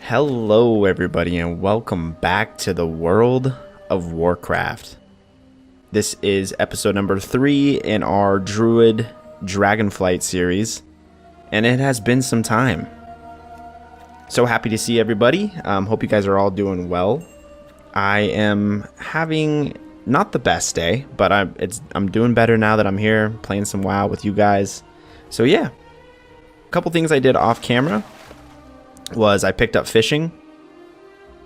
Hello everybody and welcome back to the World of Warcraft. This is episode number 3 in our Druid Dragonflight series, and it has been some time. So happy to see everybody. Hope you guys are all doing well. I am having not the best day, but I'm doing better now that I'm here playing some WoW with you guys. So yeah, a couple things I did off camera was I picked up fishing.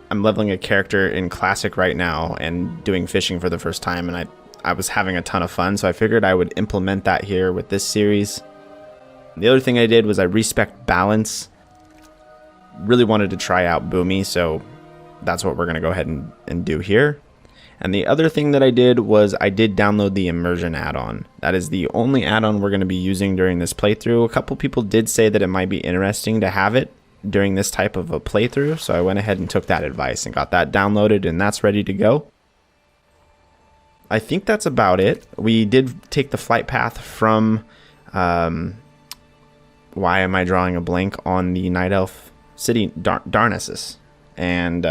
I'm leveling a character in Classic right now and doing fishing for the first time, and I was having a ton of fun, so I figured I would implement that here with this series. The other thing I did was I respec balance. Really wanted to try out Boomy, so that's what we're going to go ahead and do here. And the other thing that I did was I did download the immersion add-on. That is the only add-on we're going to be using during this playthrough. A couple people did say that it might be interesting to have it during this type of a playthrough, so I went ahead and took that advice and got that downloaded, and that's ready to go. I think that's about it. We did take the flight path from why am I drawing a blank on the Night Elf city, Darkshore, and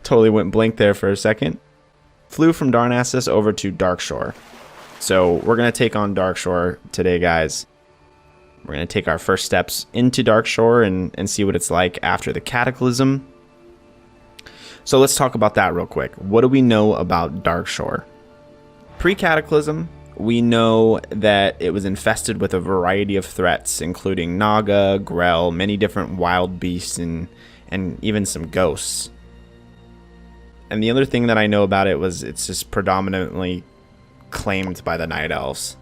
totally went blank there for a second. Flew from Darkshore over to Darkshore, so we're gonna take on Darkshore today, guys. We're going to take our first steps into Darkshore and see what it's like after the Cataclysm. So let's talk about that real quick. What do we know about Darkshore? Pre-Cataclysm, we know that it was infested with a variety of threats, including Naga, Grell, many different wild beasts, and even some ghosts. And the other thing that I know about it was it's just predominantly claimed by the Night Elves.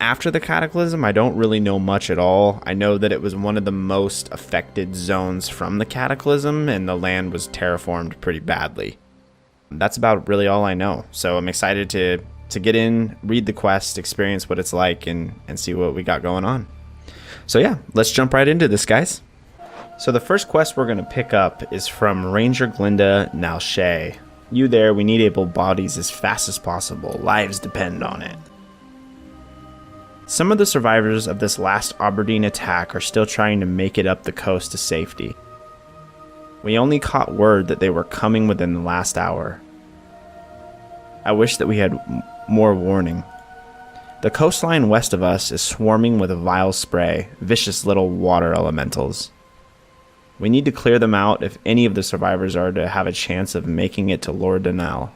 After the Cataclysm, I don't really know much at all. I know that it was one of the most affected zones from the Cataclysm, and the land was terraformed pretty badly. That's about really all I know. So I'm excited to get in, read the quest, experience what it's like, and see what we got going on. So yeah, let's jump right into this, guys. So the first quest we're going to pick up is from Ranger Glinda Nalshay. You there, we need able bodies as fast as possible. Lives depend on it. Some of the survivors of this last Aberdeen attack are still trying to make it up the coast to safety. We only caught word that they were coming within the last hour. I wish that we had more warning. The coastline west of us is swarming with a vile spray, vicious little water elementals. We need to clear them out if any of the survivors are to have a chance of making it to Lord Danelle.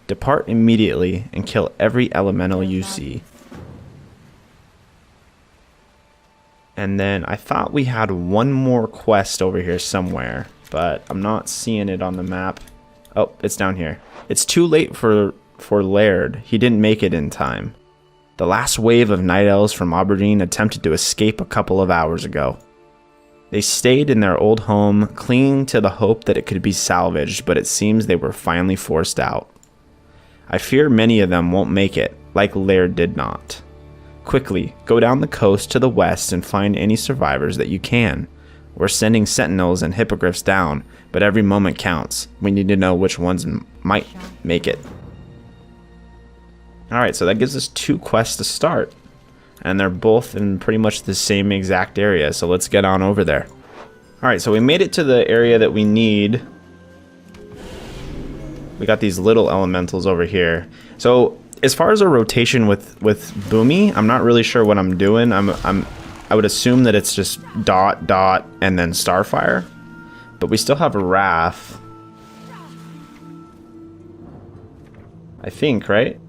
Depart immediately and kill every elemental you see. And then I thought we had one more quest over here somewhere, but I'm not seeing it on the map. Oh, it's down here. It's too late for Laird. He didn't make it in time. The last wave of Night Elves from Aberdeen attempted to escape a couple of hours ago. They stayed in their old home, clinging to the hope that it could be salvaged, but it seems they were finally forced out. I fear many of them won't make it, like Laird did not. Quickly, go down the coast to the west and find any survivors that you can. We're sending sentinels and hippogriffs down, but every moment counts. We need to know which ones might make it. Alright, so that gives us 2 quests to start. And they're both in pretty much the same exact area, so let's get on over there. Alright, so we made it to the area that we need. We got these little elementals over here. So as far as a rotation with Boomy, I'm not really sure what I'm doing. I would assume that it's just dot, dot, and then Starfire. But we still have a Wrath. I think, right?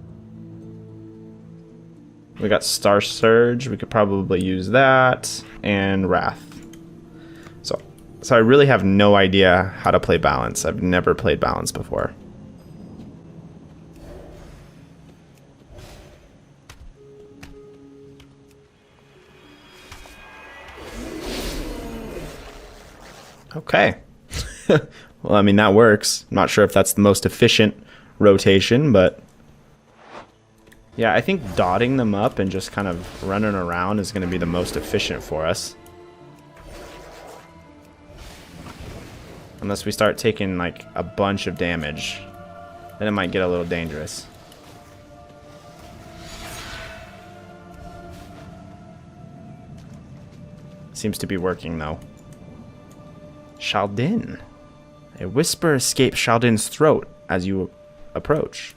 We got Star Surge. We could probably use that. And Wrath. So I really have no idea how to play balance. I've never played balance before. Okay. Well, I mean, that works. I'm not sure if that's the most efficient rotation, but yeah, I think dotting them up and just kind of running around is going to be the most efficient for us. Unless we start taking like a bunch of damage, then it might get a little dangerous. Seems to be working, though. Shaldin. A whisper escapes Shaldin's throat as you approach.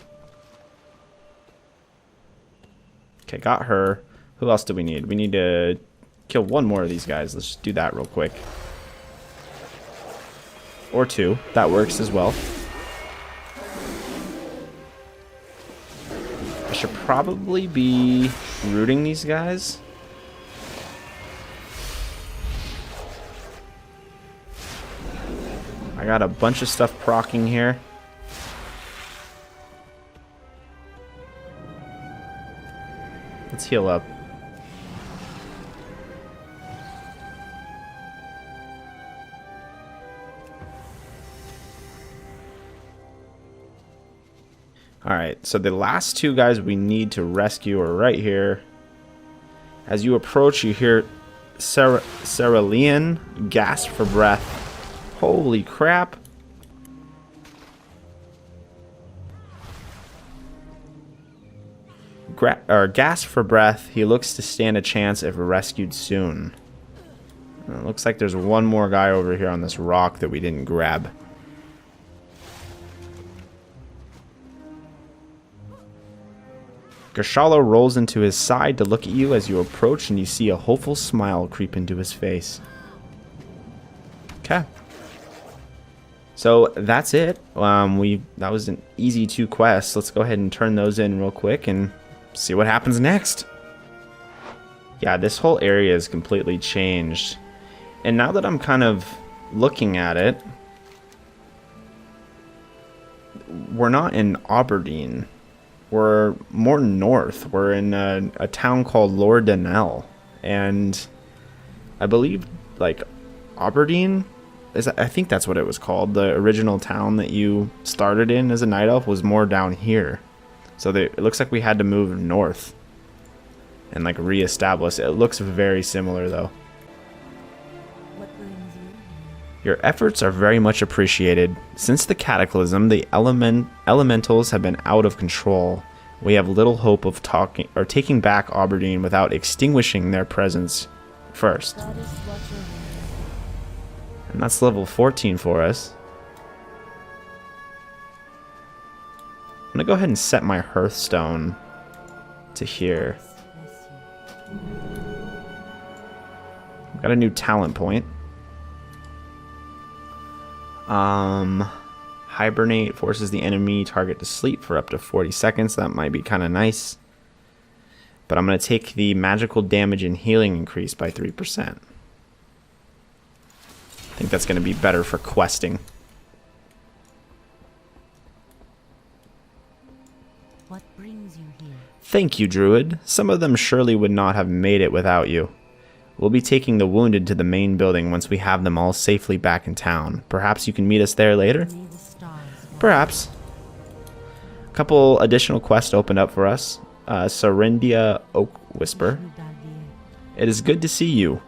Okay, got her. Who else do we need? We need to kill one more of these guys. Let's just do that real quick. Or two. That works as well. I should probably be rooting these guys. I got a bunch of stuff proccing here. Let's heal up. Alright, so the last two guys we need to rescue are right here. As you approach, you hear Cerulean gasp for breath. Holy crap. Gasp for breath. He looks to stand a chance if rescued soon. It looks like there's one more guy over here on this rock that we didn't grab. Gershala rolls into his side to look at you as you approach, and you see a hopeful smile creep into his face. Okay. So that's it. That was an easy 2 quests. Let's go ahead and turn those in real quick and see what happens next. Yeah, this whole area is completely changed. And now that I'm kind of looking at it, we're not in Aberdeen. We're more north. We're in a town called Lordanel. And I believe, like, Aberdeen, I think that's what it was called. The original town that you started in as a night elf was more down here. So it looks like we had to move north and, like, reestablish. It looks very similar, though. Your efforts are very much appreciated. Since the cataclysm, the elementals have been out of control. We have little hope of taking back Aberdeen without extinguishing their presence first. And that's level 14 for us. I'm gonna go ahead and set my Hearthstone to here. Got a new talent point. Hibernate forces the enemy target to sleep for up to 40 seconds. That might be kind of nice. But I'm going to take the magical damage and healing increase by 3%. I think that's going to be better for questing. What brings you here? Thank you, Druid. Some of them surely would not have made it without you. We'll be taking the wounded to the main building once we have them all safely back in town. Perhaps you can meet us there later? Perhaps. A couple additional quests opened up for us. Sarindia Oak Whisper. It is good to see you.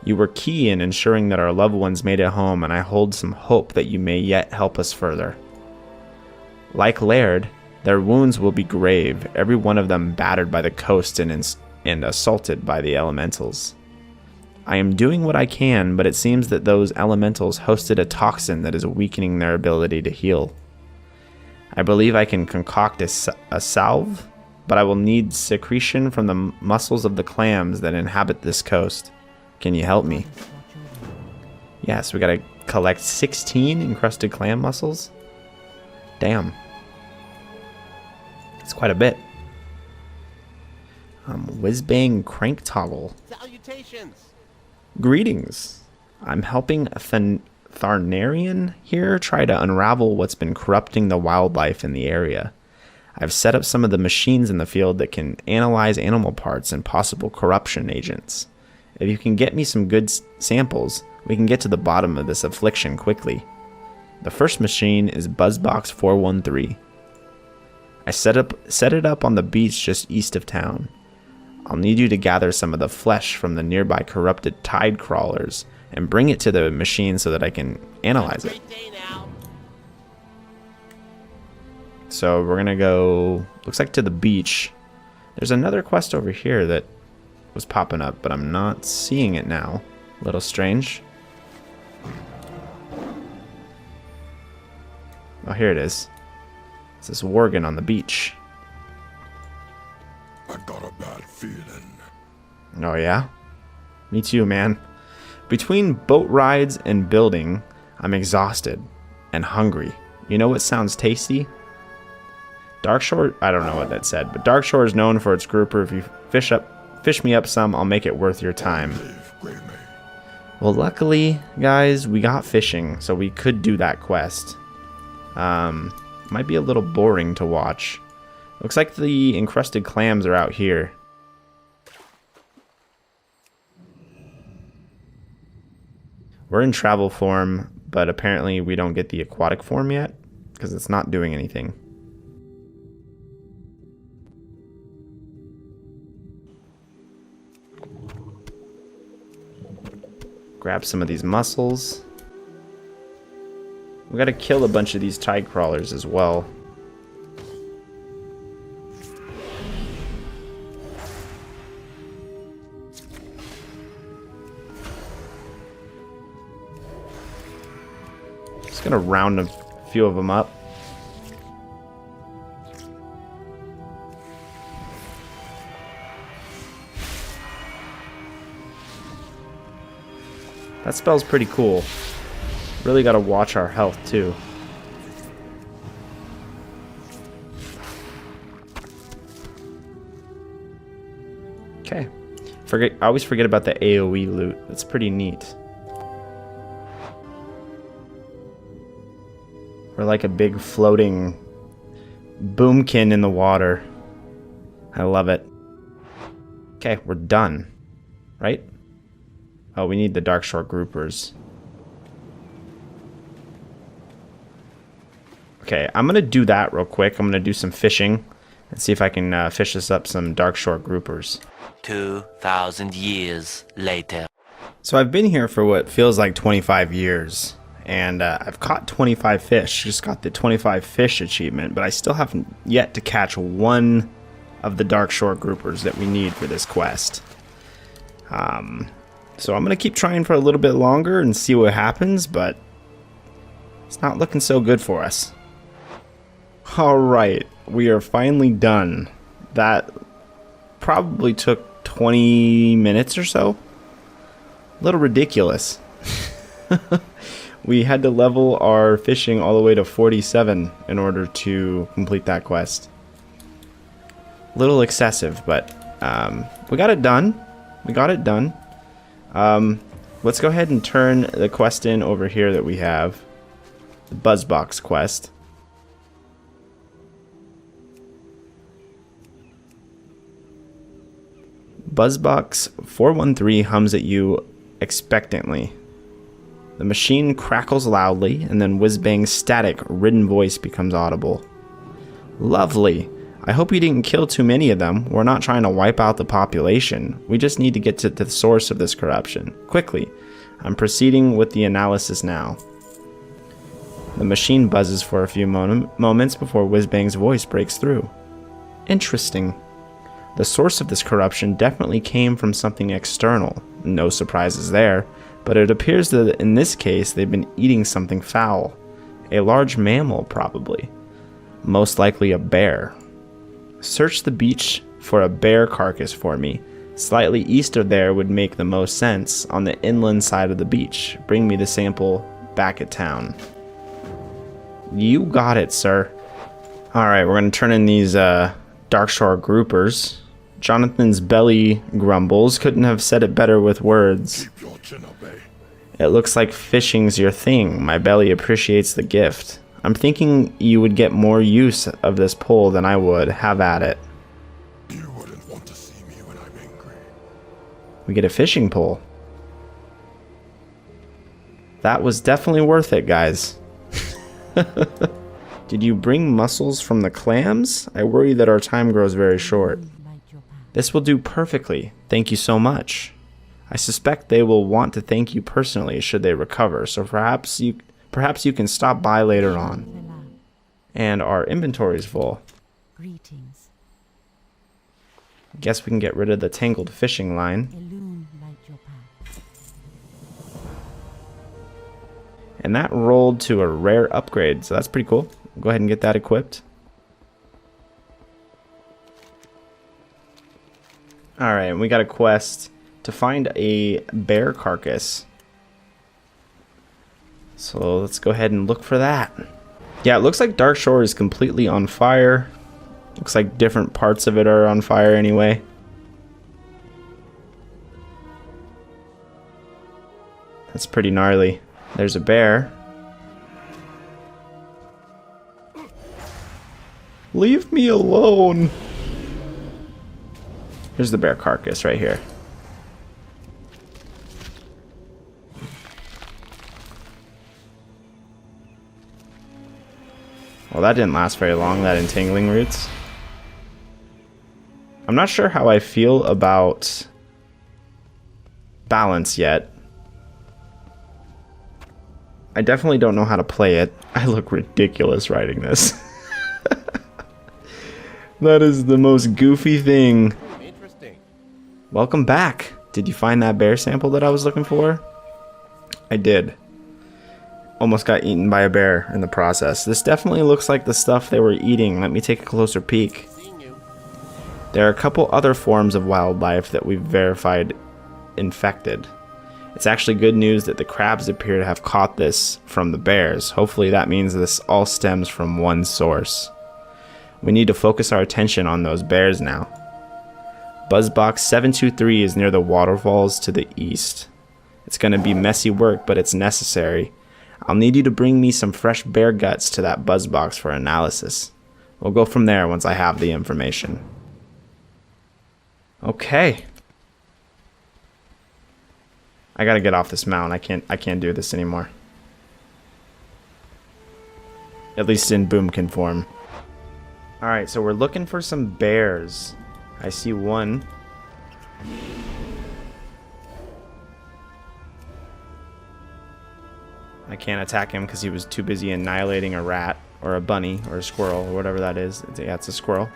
You were key in ensuring that our loved ones made it home, and I hold some hope that you may yet help us further. Like Laird, their wounds will be grave, every one of them battered by the coast and assaulted by the elementals. I am doing what I can, but it seems that those elementals hosted a toxin that is weakening their ability to heal. I believe I can concoct a salve, but I will need secretion from the muscles of the clams that inhabit this coast. Can you help me? Yes, we gotta collect 16 encrusted clam muscles. Damn. That's quite a bit. Whizbang Crank Toggle. Salutations! Greetings. I'm helping Tharnarian here try to unravel what's been corrupting the wildlife in the area. I've set up some of the machines in the field that can analyze animal parts and possible corruption agents. If you can get me some good samples, we can get to the bottom of this affliction quickly. The first machine is Buzzbox 413. I set it up on the beach just east of town. I'll need you to gather some of the flesh from the nearby corrupted tide crawlers and bring it to the machine so that I can analyze it. So we're gonna go, looks like, to the beach. There's another quest over here that was popping up, but I'm not seeing it now. A little strange. Oh, here it is. It's this Worgen on the beach. I got a bad feeling. Oh, yeah? Me too, man. Between boat rides and building, I'm exhausted and hungry. You know what sounds tasty? Darkshore, I don't know what that said, but Darkshore is known for its grouper. If you fish me up some, I'll make it worth your time. Well, luckily, guys, we got fishing, so we could do that quest. Might be a little boring to watch. Looks like the encrusted clams are out here. We're in travel form, but apparently we don't get the aquatic form yet, because it's not doing anything. Grab some of these mussels. We gotta kill a bunch of these tide crawlers as well. Just gonna round a few of them up. That spell's pretty cool. Really gotta watch our health too. Okay. I always forget about the AoE loot. That's pretty neat. We're like a big floating boomkin in the water. I love it. Okay, we're done. Right? Oh, we need the Darkshore groupers. Okay, I'm going to do that real quick. I'm going to do some fishing and see if I can fish us up some Darkshore groupers. 2,000 years later. So I've been here for what feels like 25 years. And I've caught 25 fish. Just got the 25 fish achievement. But I still haven't yet to catch one of the Darkshore groupers that we need for this quest. So I'm going to keep trying for a little bit longer and see what happens, but it's not looking so good for us. Alright, we are finally done. That probably took 20 minutes or so. A little ridiculous. We had to level our fishing all the way to 47 in order to complete that quest. A little excessive, but we got it done. We got it done. Let's go ahead and turn the quest in over here that we have. The Buzzbox quest. Buzzbox 413 hums at you expectantly. The machine crackles loudly, and then Whizbang's static, ridden voice becomes audible. Lovely. I hope you didn't kill too many of them. We're not trying to wipe out the population. We just need to get to the source of this corruption. Quickly. I'm proceeding with the analysis now. The machine buzzes for a few moments before Whizbang's voice breaks through. Interesting. The source of this corruption definitely came from something external. No surprises there. But it appears that in this case they've been eating something foul. A large mammal, probably. Most likely a bear. Search the beach for a bear carcass for me. Slightly east of there would make the most sense, on the inland side of the beach. Bring me the sample back at town. You got it, sir. Alright, we're going to turn in these Darkshore groupers. Jonathan's belly grumbles. Couldn't have said it better with words. Keep your chin up, eh? It looks like fishing's your thing. My belly appreciates the gift. I'm thinking you would get more use of this pole than I would. Have at it. You wouldn't want to see me when I'm angry. We get a fishing pole. That was definitely worth it, guys. Did you bring mussels from the clams? I worry that our time grows very short. Light your path. This will do perfectly. Thank you so much. I suspect they will want to thank you personally should they recover, so perhaps you can stop by later on. Vela. And our inventory is full. Greetings. Guess we can get rid of the tangled fishing line. Elune light your path. And that rolled to a rare upgrade, so that's pretty cool. Go ahead and get that equipped. Alright, we got a quest to find a bear carcass. So let's go ahead and look for that. Yeah, it looks like Darkshore is completely on fire. Looks like different parts of it are on fire anyway. That's pretty gnarly. There's a bear. Leave me alone. Here's the bear carcass right here. Well, that didn't last very long, that entangling roots. I'm not sure how I feel about balance yet. I definitely don't know how to play it. I look ridiculous writing this. That is the most goofy thing. Interesting. Welcome back. Did you find that bear sample that I was looking for? I did. Almost got eaten by a bear in the process. This definitely looks like the stuff they were eating. Let me take a closer peek. There are a couple other forms of wildlife that we've verified infected. It's actually good news that the crabs appear to have caught this from the bears. Hopefully that means this all stems from one source. We need to focus our attention on those bears now. Buzzbox 723 is near the waterfalls to the east. It's going to be messy work, but it's necessary. I'll need you to bring me some fresh bear guts to that buzzbox for analysis. We'll go from there once I have the information. Okay. I gotta get off this mountain. I can't do this anymore. At least in boomkin form. Alright, so we're looking for some bears. I see one. I can't attack him because he was too busy annihilating a rat or a bunny or a squirrel or whatever that is. Yeah, it's a squirrel.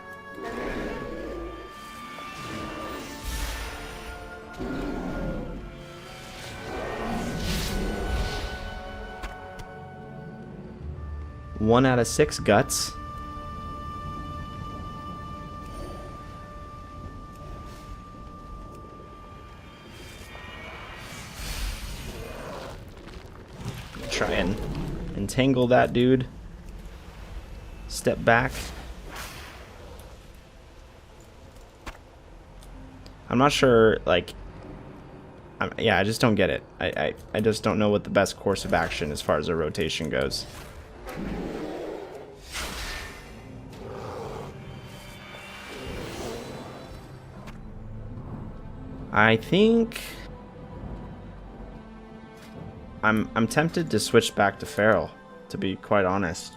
One out of 6 guts. Try and entangle that dude. Step back. I'm not sure, like, yeah, I just don't get it. I just don't know what the best course of action as far as a rotation goes. I think I'm tempted to switch back to feral, to be quite honest.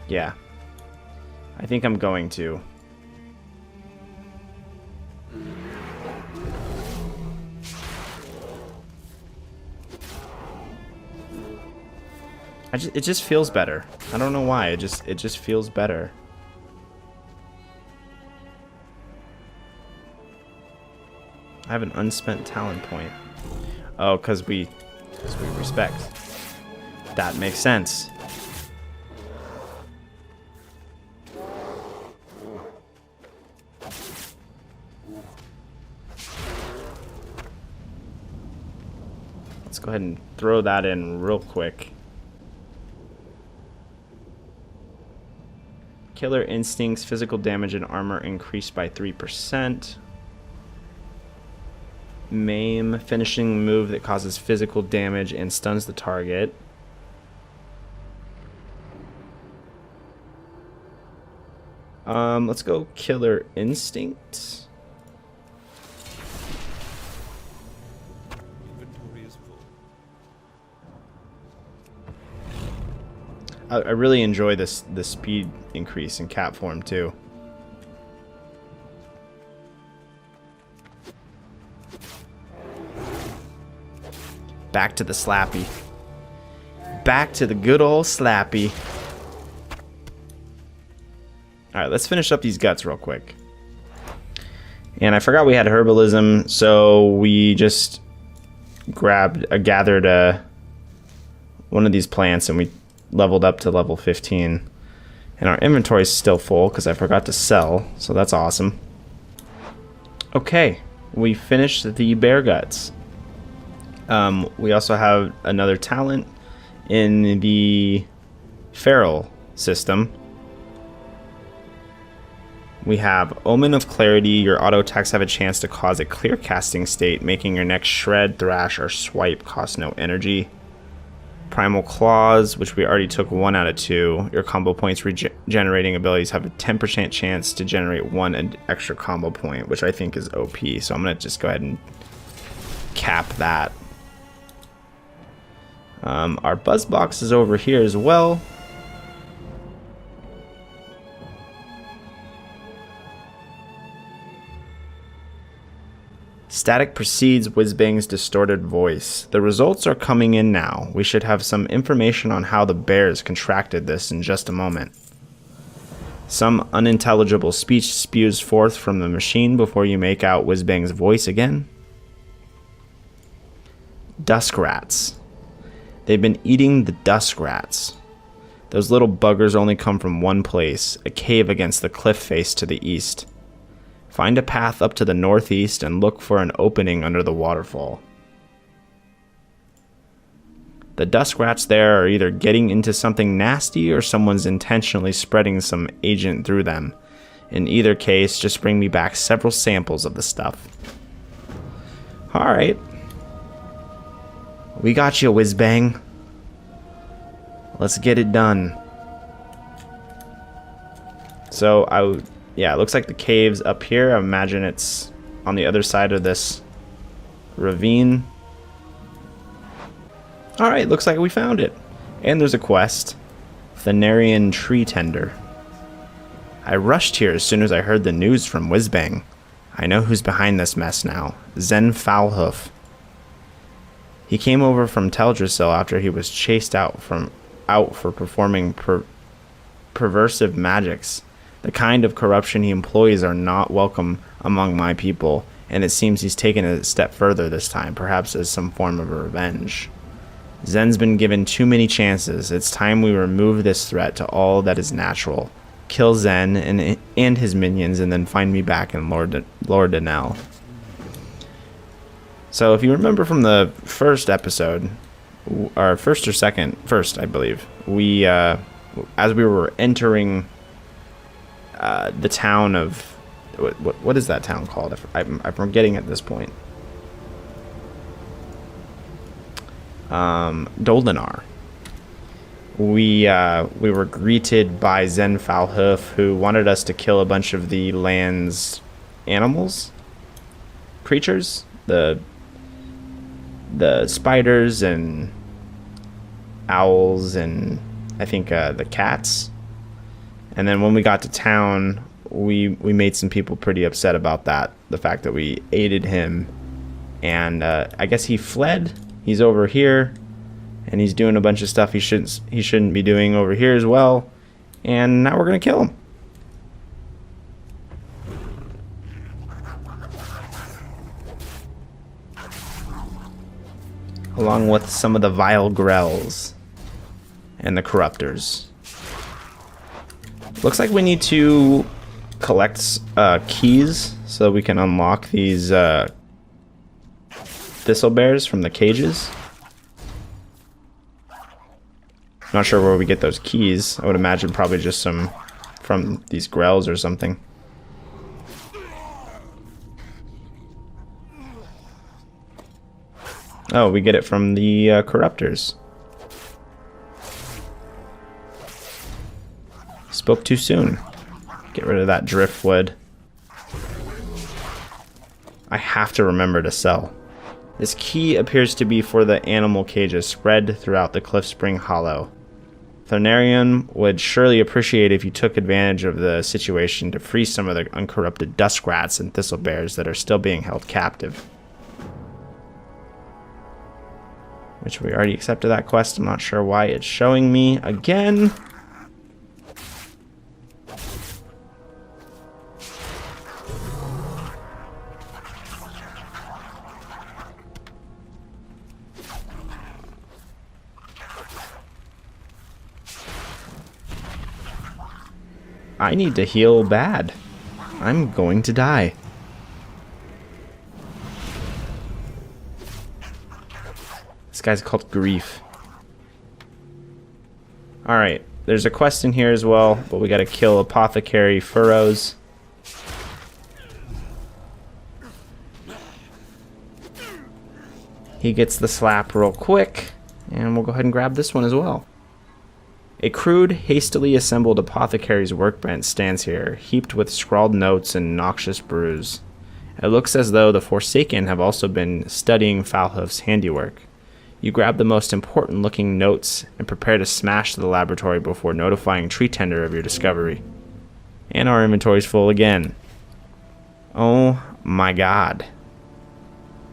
Yeah. I think I'm going to. It just feels better. I don't know why. It just feels better. I have an unspent talent point. Oh, because we respect. That makes sense. Let's go ahead and throw that in real quick. Killer instincts, physical damage and armor increased by 3%. Maim, finishing move that causes physical damage and stuns the target. Let's go killer instinct. I really enjoy the speed increase in cat form too. Back to the slappy. Back to the good old slappy. Alright, let's finish up these guts real quick. And I forgot we had herbalism, so we just gathered one of these plants and we leveled up to level 15. And our inventory is still full because I forgot to sell, so that's awesome. Okay, we finished the bear guts. We also have another talent in the feral system. We have Omen of Clarity. Your auto attacks have a chance to cause a clear casting state, making your next shred, thrash, or swipe cost no energy. Primal Claws, which we already took 1 out of 2. Your combo points regenerating abilities have a 10% chance to generate 1 extra combo point, which I think is OP. So I'm going to just go ahead and cap that. Our buzz box is over here as well. Static precedes Whizbang's distorted voice. The results are coming in now. We should have some information on how the bears contracted this in just a moment. Some unintelligible speech spews forth from the machine before you make out Whizbang's voice again. Dusk rats. They've been eating the dusk rats. Those little buggers only come from one place, a cave against the cliff face to the east. Find a path up to the northeast and look for an opening under the waterfall. The dusk rats there are either getting into something nasty or someone's intentionally spreading some agent through them. In either case, just bring me back several samples of the stuff. Alright. We got you, Whizbang. Let's get it done. So, yeah, it looks like the cave's up here. I imagine it's on the other side of this ravine. Alright, looks like we found it. And there's a quest. Thanarian Tree Tender. I rushed here as soon as I heard the news from Whizbang. I know who's behind this mess now. Zen Foulhoof. He came over from Teldrassil after he was chased out for performing perversive magics. The kind of corruption he employs are not welcome among my people, and it seems he's taken it a step further this time, perhaps as some form of revenge. Zen's been given too many chances. It's time we remove this threat to all that is natural. Kill Zen and his minions, and then find me back in Lordanel. So if you remember from the first episode, or first, I believe, we, as we were entering the town of, what is that town called? I'm forgetting at this point. Doldenar. We were greeted by Zen Foulhoof, who wanted us to kill a bunch of the land's creatures, the spiders and owls and I think the cats. And then when we got to town, we made some people pretty upset about that. The fact that we aided him. And I guess he fled. He's over here. And he's doing a bunch of stuff he shouldn't be doing over here as well. And now we're going to kill him. Along with some of the vile grells. And the corruptors. Looks like we need to collect keys so we can unlock these thistle bears from the cages. Not sure where we get those keys. I would imagine probably just some from these grells or something. Oh, we get it from the corruptors. Spoke too soon. Get rid of that driftwood. I have to remember to sell. This key appears to be for the animal cages spread throughout the Cliff Spring Hollow. Thanarian would surely appreciate if you took advantage of the situation to free some of the uncorrupted dusk rats and thistle bears that are still being held captive. Which we already accepted that quest. I'm not sure why it's showing me again. I need to heal bad. I'm going to die. This guy's called Grief. Alright, there's a quest in here as well, but we gotta kill Apothecary Furrows. He gets the slap real quick, and we'll go ahead and grab this one as well. A crude, hastily assembled apothecary's workbench stands here, heaped with scrawled notes and noxious brews. It looks as though the Forsaken have also been studying Foulhoof's handiwork. You grab the most important looking notes and prepare to smash the laboratory before notifying Tree Tender of your discovery. And our inventory's full again. Oh my god.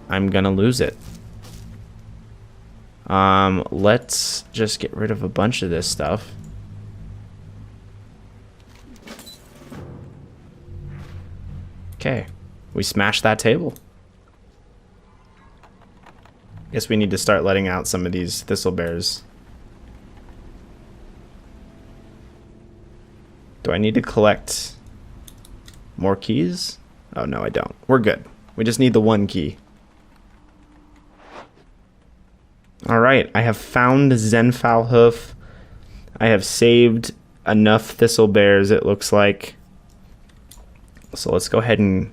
I'm gonna lose it. Let's just get rid of a bunch of this stuff. Okay, we smashed that table. Guess we need to start letting out some of these thistle bears. Do I need to collect more keys? Oh no, I don't. We're good. We just need the one key. Alright, I have found Zen Foulhoof. I have saved enough thistle bears, it looks like. So let's go ahead and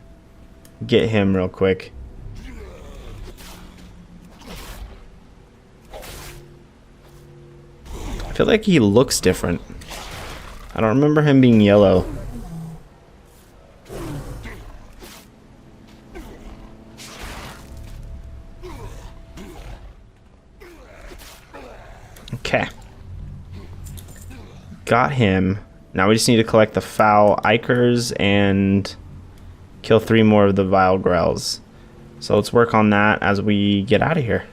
get him real quick. I feel like he looks different. I don't remember him being yellow. Okay. Got him. Now we just need to collect the foul Ikers and kill 3 more of the vile grells. So let's work on that as we get out of here.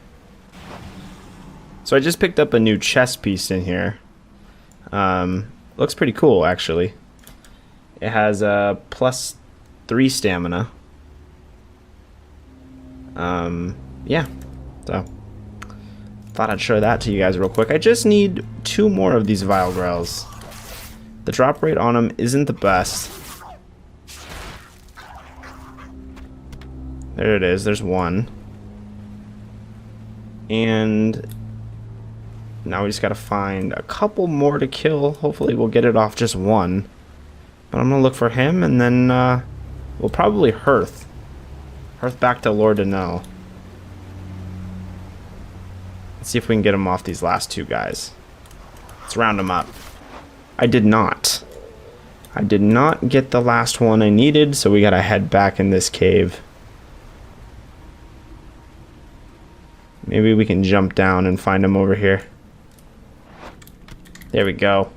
So I just picked up a new chest piece in here. Looks pretty cool, actually. It has a +3 stamina. Yeah. So thought I'd show that to you guys real quick. I just need 2 more of these vile grells. The drop rate on them isn't the best. There it is. There's 1. And now we just gotta find a couple more to kill. Hopefully we'll get it off just 1. But I'm gonna look for him, and then we'll probably Hearth back to Lord Danelle. Let's see if we can get him off these last 2 guys. Let's round them up. I did not. I did not get the last one I needed, so we gotta head back in this cave. Maybe we can jump down and find him over here. There we go.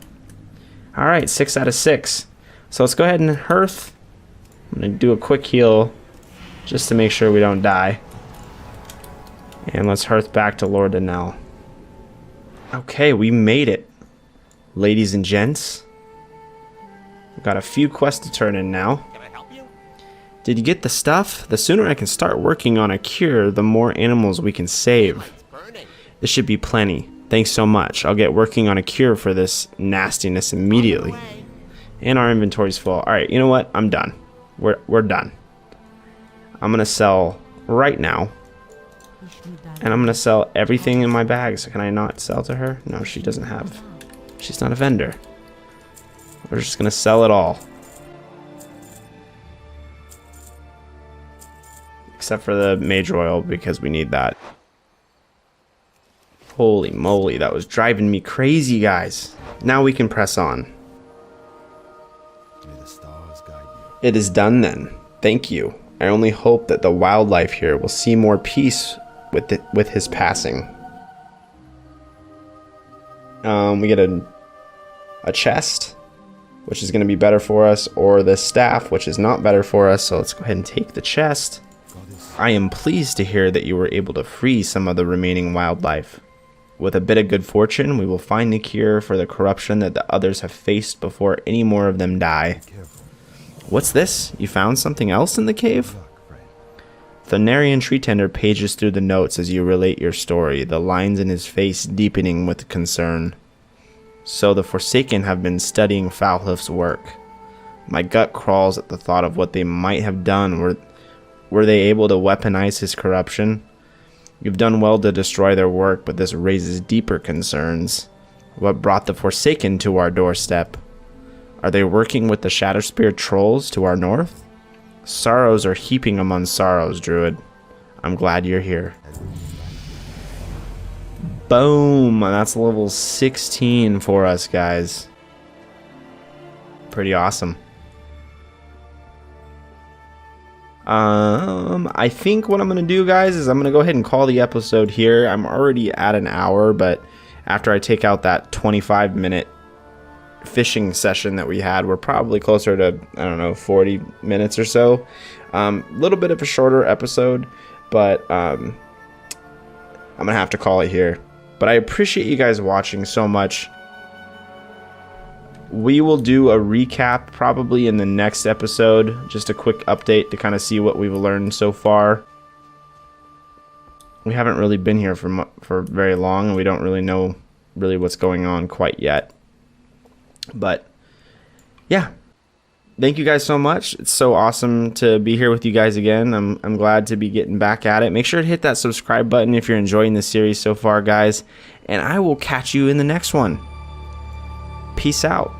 Alright, 6 out of 6. So let's go ahead and Hearth. I'm going to do a quick heal just to make sure we don't die. And let's Hearth back to Lord Danelle. Okay, we made it. Ladies and gents. We've got a few quests to turn in now. Can I help you? Did you get the stuff? The sooner I can start working on a cure, the more animals we can save. It's burning. This should be plenty. Thanks so much. I'll get working on a cure for this nastiness immediately. And our inventory's full. Alright, you know what? I'm done. We're done. I'm gonna sell right now. And I'm gonna sell everything in my bags. Can I not sell to her? No, she doesn't have. She's not a vendor. We're just gonna sell it all. Except for the mage oil, because we need that. Holy moly, that was driving me crazy, guys. Now we can press on. May the stars guide you. It is done then. Thank you. I only hope that the wildlife here will see more peace with his passing. We get a chest, which is going to be better for us, or the staff, which is not better for us. So let's go ahead and take the chest. I am pleased to hear that you were able to free some of the remaining wildlife. With a bit of good fortune, we will find the cure for the corruption that the others have faced before any more of them die. What's this? You found something else in the cave? Thanarian Tree Tender pages through the notes as you relate your story, the lines in his face deepening with concern. So the Forsaken have been studying Foulhoof's work. My gut crawls at the thought of what they might have done. Were they able to weaponize his corruption? You've done well to destroy their work, but this raises deeper concerns. What brought the Forsaken to our doorstep? Are they working with the Shatterspear trolls to our north? Sorrows are heaping among sorrows, Druid. I'm glad you're here. Boom! That's level 16 for us, guys. Pretty awesome. I think what I'm going to do, guys, is I'm going to go ahead and call the episode here. I'm already at an hour, but after I take out that 25-minute fishing session that we had, we're probably closer to, I don't know, 40 minutes or so. Little bit of a shorter episode, but I'm going to have to call it here. But I appreciate you guys watching so much. We will do a recap probably in the next episode. Just a quick update to kind of see what we've learned so far. We haven't really been here for very long, and we don't really know what's going on quite yet. But yeah, thank you guys so much. It's so awesome to be here with you guys again. I'm glad to be getting back at it. Make sure to hit that subscribe button if you're enjoying this series so far, guys. And I will catch you in the next one. Peace out.